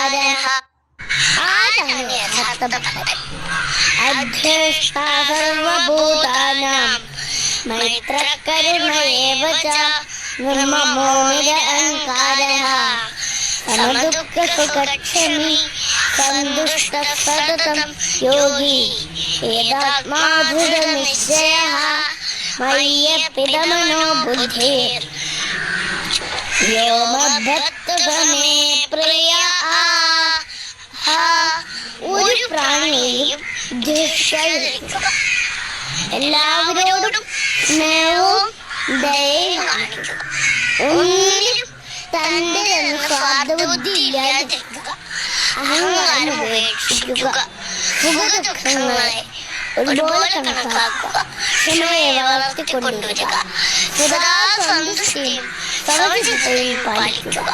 അഹങ്കാരഃ. ആരാണ് യഥാർത്ഥ ഭക്തൻ? അധ്യഷ്ടാ സർവഭൂതാനാം മൈത്രകരുണ ഏവ ച നിർമ്മമോ നിരഹങ്കാരഃ. സമദുഃഖസുഖക്ഷമി സന്തുഷ്ടഃ സതതം യോഗി ഏതാത്മാ ദൃഢനിശ്ചയഃ മയ്യർപ്പിതമനോ ബുദ്ധിർ യോ മദ്ഭക്തസമേ പ്രിയഃ. ഒരു പ്രാണിയെയും ദ്വേഷിക്കാതിരിക്കുക. എല്ലാവരോടും സ്നേഹവും ദയയും കാണിക്കുക. ഒന്നിലും തന്റെ സ്വാർത്ഥബുദ്ധി ഇല്ലാതിരിക്കുക. അഹങ്കാരം ഉപേക്ഷിക്കുക. സുഖദുഃഖങ്ങളെ ഒരുപോലെ കണക്കാക്കുക. ക്ഷമയെ വളർത്തിക്കൊണ്ടുവരിക. സദാ സന്തുഷ്ടിയും സമചിത്തതയും പാലിക്കുക.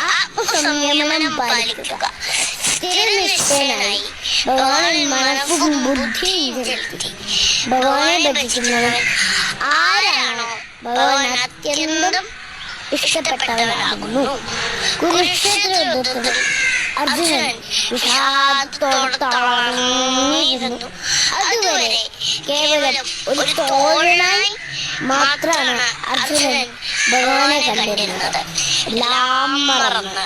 ആത്മസംയമനം പാലിക്കുക. സ്ഥിരനിഷ്ഠനായി ഭഗവാൻ മനസ്സും ബുദ്ധിയും ചെലുത്തി ഭഗവാനെ ഭജിക്കുന്നവൻ ആരാണോ ഭഗവാൻ അത്യന്തം ഇഷ്ടപ്പെട്ടവനാകുന്നു. കുരുക്ഷേത്ര യുദ്ധത്തിൽ അർജുനൻ വിഷാദത്തോടെ തളർന്നിരുന്നു. അതുവരെ കേവലം ഒരു തോഴനായി മാത്രമാണ് അർജുനൻ ഭഗവാനെ കണ്ടിരുന്നത്. എല്ലാം മറന്ന്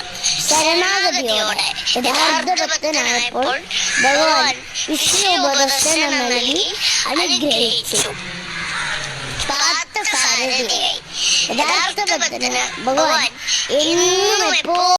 ശരണാഗതിയോടെ യഥാർത്ഥ ഭക്തനായപ്പോൾ ഭഗവാൻ വിഷ്ണുപദർശനം നൽകി അനുഗ്രഹിച്ചു. പാർത്ഥസാരഥിയായി യഥാർത്ഥ ഭക്തന് ഭഗവാൻ എന്നും എപ്പോഴും